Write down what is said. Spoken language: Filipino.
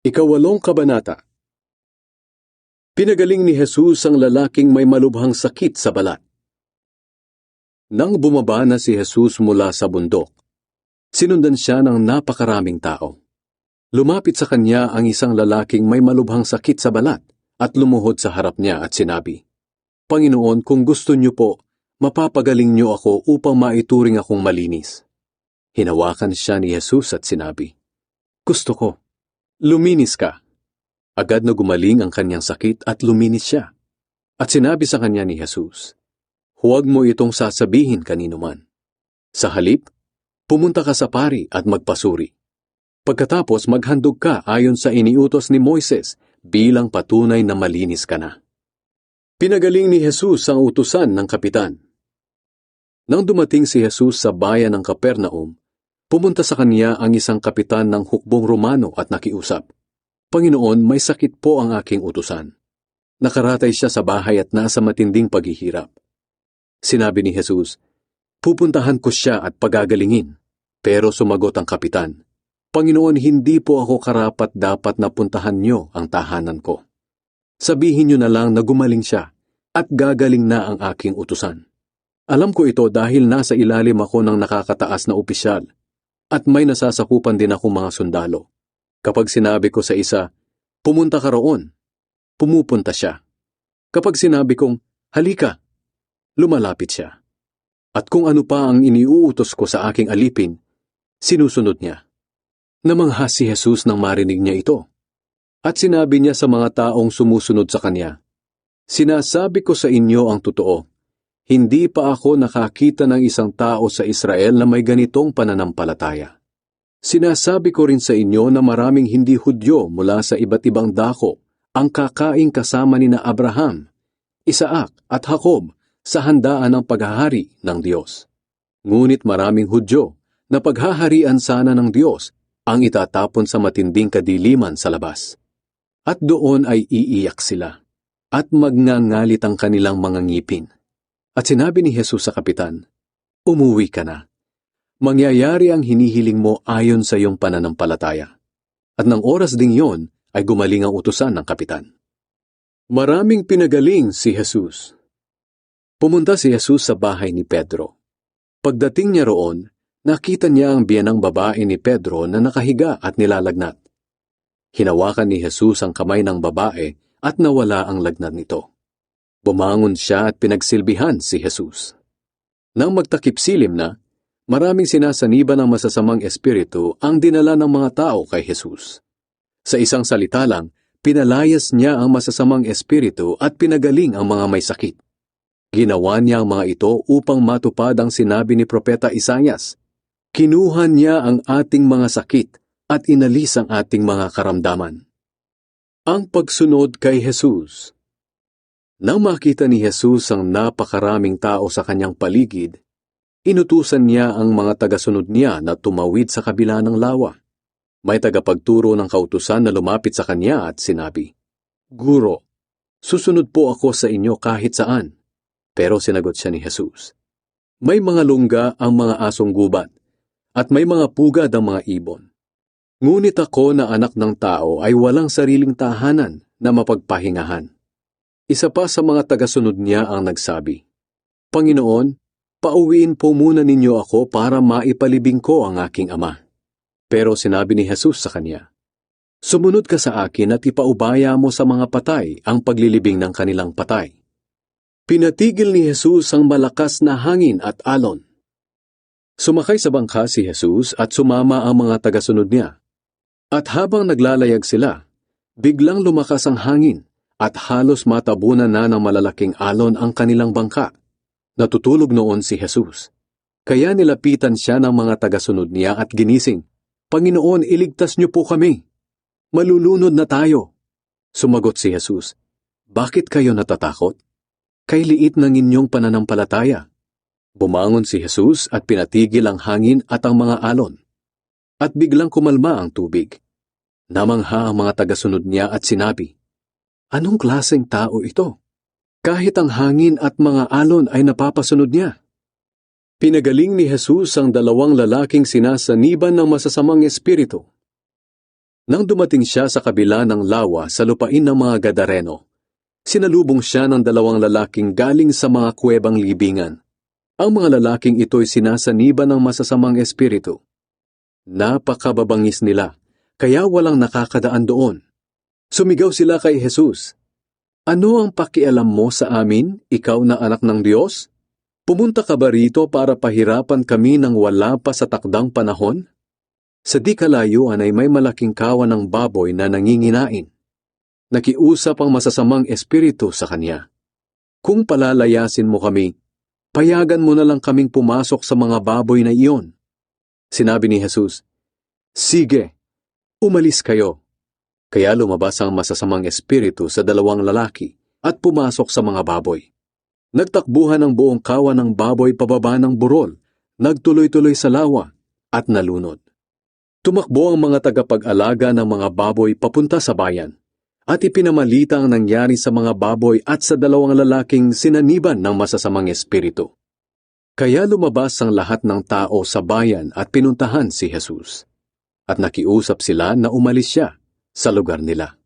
Ikawalong kabanata. Pinagaling ni Jesus ang lalaking may malubhang sakit sa balat. Nang bumaba na si Jesus mula sa bundok, sinundan siya ng napakaraming tao. Lumapit sa kanya ang isang lalaking may malubhang sakit sa balat at lumuhod sa harap niya at sinabi, "Panginoon, kung gusto niyo po, mapapagaling niyo ako upang maituring akong malinis." Hinawakan siya ni Jesus at sinabi, "Gusto ko, luminis ka." Agad na gumaling ang kanyang sakit at luminis siya. At sinabi sa kanya ni Jesus, "Huwag mo itong sasabihin kanino man. Sa halip, pumunta ka sa pari at magpasuri. Pagkatapos maghandog ka ayon sa iniutos ni Moises bilang patunay na malinis ka na." Pinagaling ni Jesus ang utusan ng kapitan. Nang dumating si Jesus sa bayan ng Capernaum, pumunta sa kanya ang isang kapitan ng hukbong Romano at nakiusap, "Panginoon, may sakit po ang aking utusan. Nakaratay siya sa bahay at nasa matinding paghihirap." Sinabi ni Jesus, "Pupuntahan ko siya at pagagalingin." Pero sumagot ang kapitan, "Panginoon, hindi po ako karapat dapat na puntahan niyo ang tahanan ko. Sabihin niyo na lang na gumaling siya at gagaling na ang aking utusan. Alam ko ito dahil nasa ilalim ako ng nakakataas na opisyal at may nasasakupan din akong mga sundalo. Kapag sinabi ko sa isa, 'Pumunta ka roon,' pumupunta siya. Kapag sinabi kong, 'Halika,' lumalapit siya. At kung ano pa ang iniuutos ko sa aking alipin, sinusunod niya." Namangha si Jesus nang marinig niya ito. At sinabi niya sa mga taong sumusunod sa kanya, "Sinasabi ko sa inyo ang totoo, hindi pa ako nakakita ng isang tao sa Israel na may ganitong pananampalataya. Sinasabi ko rin sa inyo na maraming hindi Hudyo mula sa iba't ibang dako ang kakaing kasama ni na Abraham, Isaac at Jacob sa handaan ng paghahari ng Diyos. Ngunit maraming Hudyo na paghaharian sana ng Diyos ang itatapon sa matinding kadiliman sa labas. At doon ay iiyak sila at magngangalit ang kanilang mga ngipin." At sinabi ni Jesus sa kapitan, "Umuwi ka na. Mangyayari ang hinihiling mo ayon sa iyong pananampalataya." At ng oras ding yon ay gumaling ang utusan ng kapitan. Maraming pinagaling si Jesus. Pumunta si Jesus sa bahay ni Pedro. Pagdating niya roon, nakita niya ang biyanang babae ni Pedro na nakahiga at nilalagnat. Hinawakan ni Jesus ang kamay ng babae at nawala ang lagnat nito. Bumangon siya at pinagsilbihan si Jesus. Nang magtakip silim na, maraming sinasaniban ng masasamang espiritu ang dinala ng mga tao kay Jesus. Sa isang salita lang, pinalayas niya ang masasamang espiritu at pinagaling ang mga may sakit. Ginawa niya ang mga ito upang matupad ang sinabi ni Propeta Isaias. Kinuha niya ang ating mga sakit at inalis ang ating mga karamdaman. Ang pagsunod kay Jesus. Nang makita ni Jesus ang napakaraming tao sa kanyang paligid, inutusan niya ang mga tagasunod niya na tumawid sa kabila ng lawa. May tagapagturo ng kautusan na lumapit sa kanya at sinabi, "Guro, susunod po ako sa inyo kahit saan." Pero sinagot siya ni Jesus, "May mga lungga ang mga asong gubat, at may mga pugad ang mga ibon. Ngunit ako na anak ng tao ay walang sariling tahanan na mapagpahingahan." Isa pa sa mga tagasunod niya ang nagsabi, "Panginoon, pauwiin po muna ninyo ako para maipalibing ko ang aking ama." Pero sinabi ni Jesus sa kanya, "Sumunod ka sa akin at ipaubaya mo sa mga patay ang paglilibing ng kanilang patay." Pinatigil ni Jesus ang malakas na hangin at alon. Sumakay sa bangka si Jesus at sumama ang mga tagasunod niya. At habang naglalayag sila, biglang lumakas ang hangin at halos matabunan na ng malalaking alon ang kanilang bangka. Natutulog noon si Jesus. Kaya nilapitan siya ng mga tagasunod niya at ginising, "Panginoon, iligtas niyo po kami. Malulunod na tayo." Sumagot si Jesus, "Bakit kayo natatakot? Kay liit ng inyong pananampalataya." Bumangon si Jesus at pinatigil ang hangin at ang mga alon. At biglang kumalma ang tubig. Namangha ang mga tagasunod niya at sinabi, "Anong klaseng tao ito? Kahit ang hangin at mga alon ay napapasunod niya." Pinagaling ni Jesus ang dalawang lalaking sinasaniban ng masasamang espiritu. Nang dumating siya sa kabila ng lawa sa lupain ng mga Gadareno, sinalubong siya ng dalawang lalaking galing sa mga kuwebang libingan. Ang mga lalaking ito'y sinasaniban ng masasamang espiritu. Napakababangis nila, kaya walang nakakadaan doon. Sumigaw sila kay Jesus, "Ano ang pakialam mo sa amin, ikaw na anak ng Diyos? Pumunta ka ba rito para pahirapan kami nang wala pa sa takdang panahon?" Sa di kalayuan ay may malaking kawan ng baboy na nanginginain. Nakiusap ang masasamang espiritu sa kanya, "Kung palalayasin mo kami, payagan mo na lang kaming pumasok sa mga baboy na iyon." Sinabi ni Jesus, "Sige, umalis kayo." Kaya lumabas ang masasamang espiritu sa dalawang lalaki at pumasok sa mga baboy. Nagtakbuhan ang buong kawan ng baboy pababa ng burol, nagtuloy-tuloy sa lawa at nalunod. Tumakbo ang mga tagapag-alaga ng mga baboy papunta sa bayan at ipinamalita ang nangyari sa mga baboy at sa dalawang lalaking sinaniban ng masasamang espiritu. Kaya lumabas ang lahat ng tao sa bayan at pinuntahan si Jesus. At nakiusap sila na umalis siya sa lugar nila.